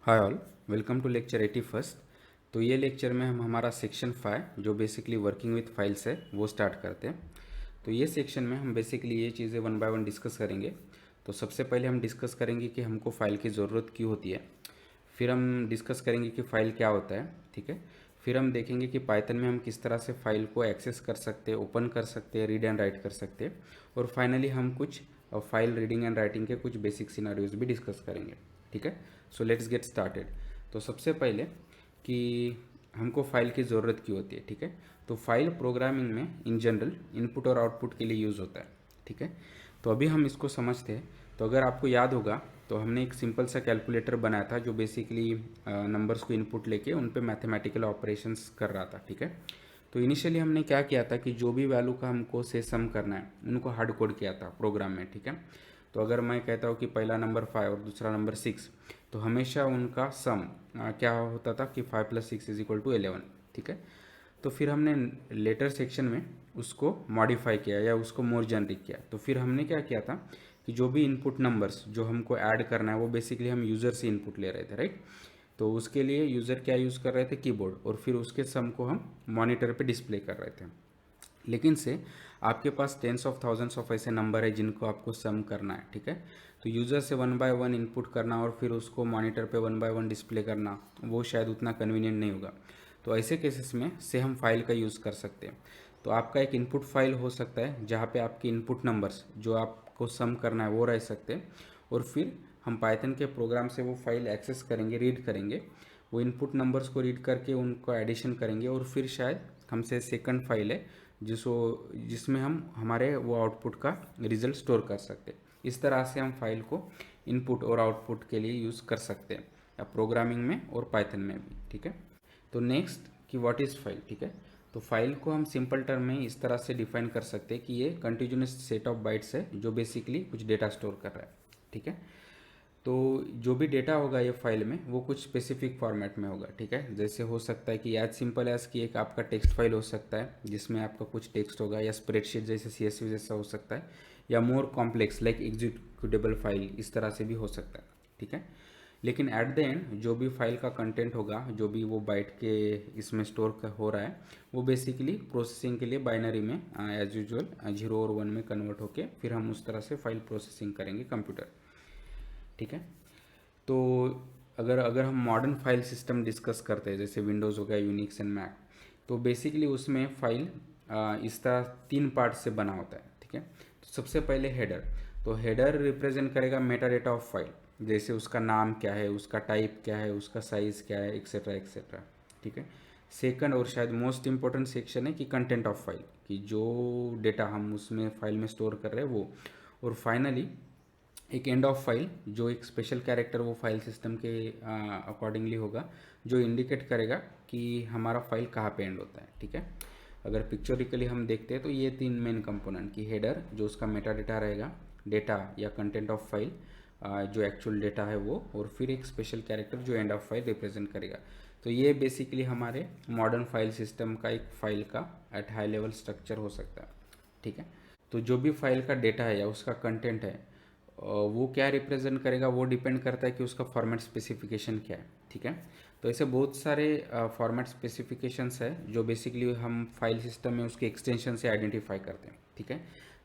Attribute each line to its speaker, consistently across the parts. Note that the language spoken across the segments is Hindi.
Speaker 1: Hi all, welcome to lecture 81। तो ये लेक्चर में हम हमारा सेक्शन 5 जो बेसिकली वर्किंग विथ फाइल्स है वो स्टार्ट करते हैं। तो ये सेक्शन में हम बेसिकली ये चीज़ें वन बाय वन डिस्कस करेंगे। तो सबसे पहले हम डिस्कस करेंगे कि हमको फ़ाइल की ज़रूरत क्यों होती है। फिर हम डिस्कस करेंगे कि फ़ाइल क्या होता है, ठीक है। फिर हम देखेंगे कि पाइथन में हम किस तरह से फ़ाइल को एक्सेस कर सकते हैं, ओपन कर सकते हैं, रीड एंड राइट कर सकते हैं। और फाइनली हम कुछ फाइल रीडिंग एंड राइटिंग के कुछ बेसिक सिनारियोज भी डिस्कस करेंगे, ठीक है। So let's get started. तो सबसे पहले कि हमको फाइल की ज़रूरत क्यों होती है, ठीक है। तो फाइल प्रोग्रामिंग में इन जनरल इनपुट और आउटपुट के लिए यूज़ होता है, ठीक है। तो अभी हम इसको समझते हैं। तो अगर आपको याद होगा तो हमने एक सिंपल सा कैलकुलेटर बनाया था जो बेसिकली नंबर्स को इनपुट लेके उन पे मैथमेटिकल ऑपरेशंस कर रहा था, ठीक है। तो इनिशियली हमने क्या किया था कि जो भी वैल्यू का हमको से सम करना है उनको हार्ड कोड किया था प्रोग्राम में, ठीक है। तो अगर मैं कहता हूँ कि पहला नंबर 5 और दूसरा नंबर 6, तो हमेशा उनका सम क्या होता था कि 5 + 6 = 11, ठीक है। तो फिर हमने लेटर सेक्शन में उसको मॉडिफाई किया या उसको मोर जेनरिक किया। तो फिर हमने क्या किया था कि जो भी इनपुट नंबर्स जो हमको ऐड करना है वो बेसिकली हम यूज़र से इनपुट ले रहे थे, राइट। तो उसके लिए यूज़र क्या यूज़ कर रहे थे, कीबोर्ड, और फिर उसके सम को हम मॉनिटर पे डिस्प्ले कर रहे थे। लेकिन से आपके पास टेंस ऑफ थाउजेंड्स ऑफ ऐसे नंबर है जिनको आपको सम करना है, ठीक है। तो यूज़र से वन बाय वन इनपुट करना और फिर उसको मॉनिटर पे वन बाय वन डिस्प्ले करना वो शायद उतना कन्वीनियंट नहीं होगा। तो ऐसे केसेस में से हम फाइल का यूज़ कर सकते हैं। तो आपका एक इनपुट फाइल हो सकता है जहाँ पे आपके इनपुट नंबर्स जो आपको सम करना है वो रह सकते हैं, और फिर हम पाइथन के प्रोग्राम से वो फाइल एक्सेस करेंगे, रीड करेंगे, वो इनपुट नंबर्स को रीड करके उनको एडिशन करेंगे, और फिर शायद हमसे सेकंड फाइल है जिसमें हम हमारे वो आउटपुट का रिजल्ट स्टोर कर सकते हैं। इस तरह से हम फाइल को इनपुट और आउटपुट के लिए यूज़ कर सकते हैं, या प्रोग्रामिंग में और पाइथन में भी, ठीक है। तो नेक्स्ट कि व्हाट इज़ फाइल, ठीक है। तो फाइल को हम सिंपल टर्म में इस तरह से डिफाइन कर सकते हैं कि ये कंटिन्यूस सेट ऑफ बाइट्स है जो बेसिकली कुछ डेटा स्टोर कर रहा है, ठीक है। तो जो भी डेटा होगा ये फाइल में वो कुछ स्पेसिफिक फॉर्मेट में होगा, ठीक है। जैसे हो सकता है कि एज सिंपल एज कि एक आपका टेक्स्ट फाइल हो सकता है जिसमें आपका कुछ टेक्स्ट होगा, या स्प्रेडशीट जैसे CSV जैसा हो सकता है, या more complex like executable file इस तरह से भी हो सकता है, ठीक है। लेकिन एट द एंड जो भी फाइल का कंटेंट होगा, जो भी वो बाइट के इसमें स्टोर हो रहा है, वो बेसिकली प्रोसेसिंग के लिए बाइनरी में एज यूजुअल 0 और 1 में कन्वर्ट होके फिर हम उस तरह से फाइल प्रोसेसिंग करेंगे कंप्यूटर, ठीक है। तो अगर अगर हम मॉडर्न फाइल सिस्टम डिस्कस करते हैं जैसे विंडोज़ हो गया, यूनिक्स एंड मैक, तो बेसिकली उसमें फाइल इस तरह 3 पार्ट से बना होता है, ठीक है। तो सबसे पहले हेडर। तो हेडर रिप्रेजेंट करेगा मेटा डेटा ऑफ फाइल, जैसे उसका नाम क्या है, उसका टाइप क्या है, उसका साइज़ क्या है, एक्सेट्रा एक्सेट्रा, ठीक है। सेकंड और शायद मोस्ट इंपॉर्टेंट सेक्शन है कि कंटेंट ऑफ फाइल, कि जो डेटा हम उसमें फाइल में स्टोर कर रहे हैं वो। और फाइनली एक एंड ऑफ फाइल, जो एक स्पेशल कैरेक्टर वो फाइल सिस्टम के अकॉर्डिंगली होगा, जो इंडिकेट करेगा कि हमारा फाइल कहाँ पे एंड होता है, ठीक है। अगर पिक्चोरिकली हम देखते हैं तो ये 3 मेन कंपोनेंट की हेडर जो उसका मेटा डेटा रहेगा, डेटा या कंटेंट ऑफ फाइल जो एक्चुअल डेटा है वो, और फिर एक स्पेशल कैरेक्टर जो एंड ऑफ फाइल रिप्रेजेंट करेगा। तो ये बेसिकली हमारे मॉडर्न फाइल सिस्टम का एक फाइल का एट हाई लेवल स्ट्रक्चर हो सकता है, ठीक है। तो जो भी फाइल का डेटा है या उसका कंटेंट है वो क्या रिप्रेजेंट करेगा वो डिपेंड करता है कि उसका फॉर्मेट स्पेसिफिकेशन क्या है, ठीक है। तो ऐसे बहुत सारे फॉर्मेट स्पेसिफिकेशंस है जो बेसिकली हम फाइल सिस्टम में उसके एक्सटेंशन से आइडेंटिफाई करते हैं, ठीक है।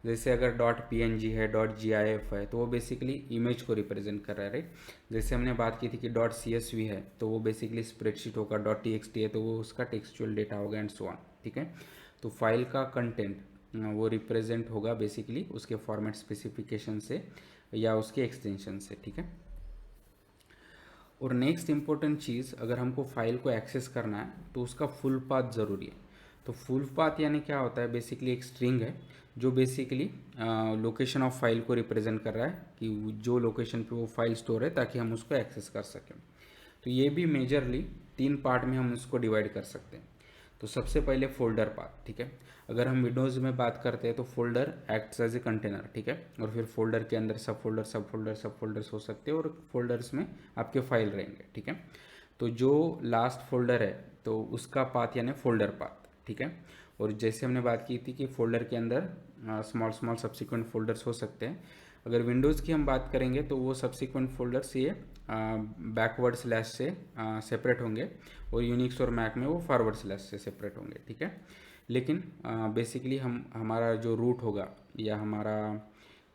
Speaker 1: जैसे अगर .png है, .gif है, तो वो बेसिकली इमेज को रिप्रेजेंट कर रहा है, राइट। जैसे हमने बात की थी कि .csv है तो वो बेसिकली स्प्रेडशीट होगा, .txt है तो वो उसका टेक्सचुअल डेटा होगा, एंड सो ऑन, ठीक है। तो फाइल का कंटेंट वो रिप्रेजेंट होगा बेसिकली उसके फॉर्मेट स्पेसिफिकेशन से या उसके एक्सटेंशन से, ठीक है। और नेक्स्ट इंपॉर्टेंट चीज़, अगर हमको फाइल को एक्सेस करना है तो उसका फुल पाथ ज़रूरी है। तो फुल पाथ यानी क्या होता है, बेसिकली एक स्ट्रिंग है जो बेसिकली लोकेशन ऑफ फाइल को रिप्रेजेंट कर रहा है कि जो लोकेशन पे वो फाइल स्टोर है ताकि हम उसको एक्सेस कर सकें। तो ये भी मेजरली 3 पार्ट में हम उसको डिवाइड कर सकते हैं। तो सबसे पहले फोल्डर पाथ, ठीक है। अगर हम विंडोज़ में बात करते हैं तो folder acts as a container, ठीक है। और फिर फोल्डर के अंदर सब फोल्डर सब फोल्डर सब फोल्डर्स हो सकते हैं, और फोल्डर्स में आपके फाइल रहेंगे, ठीक है। तो जो लास्ट फोल्डर है तो उसका पाथ यानी फोल्डर पाथ, ठीक है। और जैसे हमने बात की थी कि फोल्डर के अंदर स्मॉल स्मॉल सब्सिक्वेंट फोल्डर्स हो सकते हैं, अगर विंडोज़ की हम बात करेंगे तो वो सब्सिक्वेंट फोल्डर्स ये बैकवर्ड स्लैश से सेपरेट होंगे, और यूनिक्स और मैक में वो फॉरवर्ड स्लैश से सेपरेट होंगे, ठीक है। लेकिन बेसिकली हमारा जो रूट होगा या हमारा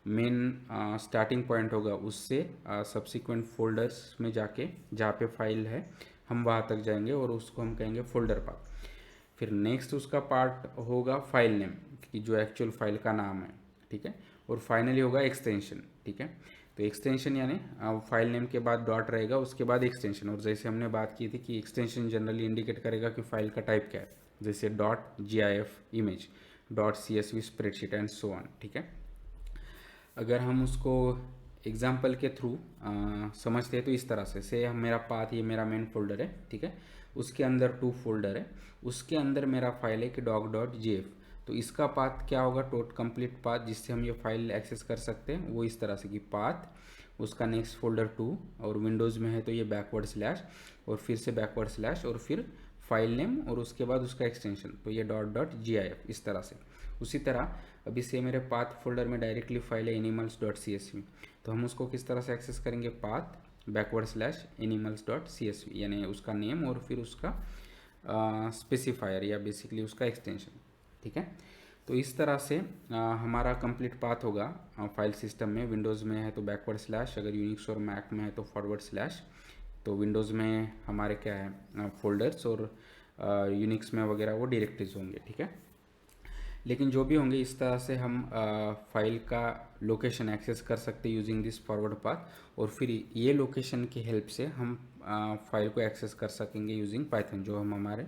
Speaker 1: मेन स्टार्टिंग पॉइंट होगा, उससे सब्सिक्वेंट फोल्डर्स में जाके जहाँ पे फाइल है हम वहाँ तक जाएंगे और उसको हम कहेंगे फोल्डर पाथ। फिर नेक्स्ट उसका पार्ट होगा फाइल नेम, कि जो एक्चुअल फाइल का नाम है, ठीक है। और फाइनली होगा एक्सटेंशन, ठीक है। तो एक्सटेंशन यानी फाइल नेम के बाद डॉट रहेगा, उसके बाद एक्सटेंशन। और जैसे हमने बात की थी कि एक्सटेंशन जनरली इंडिकेट करेगा कि फाइल का टाइप क्या है, जैसे .gif image, .csv spreadsheet and so on, ठीक है। अगर हम उसको एग्जाम्पल के थ्रू समझते हैं तो इस तरह से हम मेरा पाथ, ये मेरा मेन फोल्डर है, ठीक है। उसके अंदर 2 फोल्डर है, उसके अंदर मेरा फाइल है कि doc.gf। तो इसका पाथ क्या होगा, कंप्लीट पाथ जिससे हम ये फाइल एक्सेस कर सकते हैं, वो इस तरह से कि पाथ उसका नेक्स्ट फोल्डर 2, और विंडोज़ में है तो ये बैकवर्ड स्लैश, और फिर से बैकवर्ड स्लैश, और फिर फाइल नेम, और उसके बाद उसका एक्सटेंशन, तो ये .gif इस तरह से। उसी तरह अभी से मेरे पाथ फोल्डर में डायरेक्टली फाइल है animals.csv, तो हम उसको किस तरह से एक्सेस करेंगे, पाथ बैकवर्ड स्लैश animals.csv, यानी उसका नेम और फिर उसका स्पेसिफायर या बेसिकली उसका एक्सटेंशन, ठीक है। तो इस तरह से हमारा कंप्लीट पाथ होगा फाइल सिस्टम में। विंडोज़ में है तो बैकवर्ड स्लैश, अगर यूनिक्स और मैक में है तो फॉरवर्ड स्लैश। तो विंडोज़ में हमारे क्या है फोल्डर्स, और यूनिक्स में वगैरह वो डायरेक्टरीज होंगे, ठीक है। लेकिन जो भी होंगे, इस तरह से हम फाइल का लोकेशन एक्सेस कर सकते हैं यूजिंग दिस फॉरवर्ड पाथ, और फिर ये लोकेशन की हेल्प से हम फाइल को एक्सेस कर सकेंगे यूजिंग पाइथन, जो हम हमारे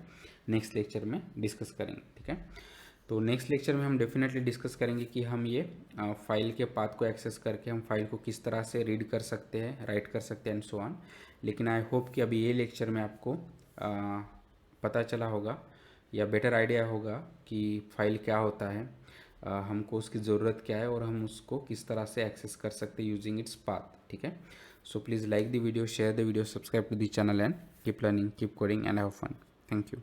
Speaker 1: नेक्स्ट लेक्चर में डिस्कस करेंगे, ठीक है। तो नेक्स्ट लेक्चर में हम डेफिनेटली डिस्कस करेंगे कि हम ये फाइल के पाथ को एक्सेस करके हम फाइल को किस तरह से रीड कर सकते हैं, राइट कर सकते हैं एंड सो ऑन। लेकिन आई होप कि अभी ये लेक्चर में आपको पता चला होगा या बेटर आइडिया होगा कि फाइल क्या होता है, हमको उसकी ज़रूरत क्या है, और हम उसको किस तरह से एक्सेस कर सकते हैं यूजिंग इट्स पाथ, ठीक है। So please like the video, share the video, subscribe to the channel and keep learning, keep coding and have fun. Thank you.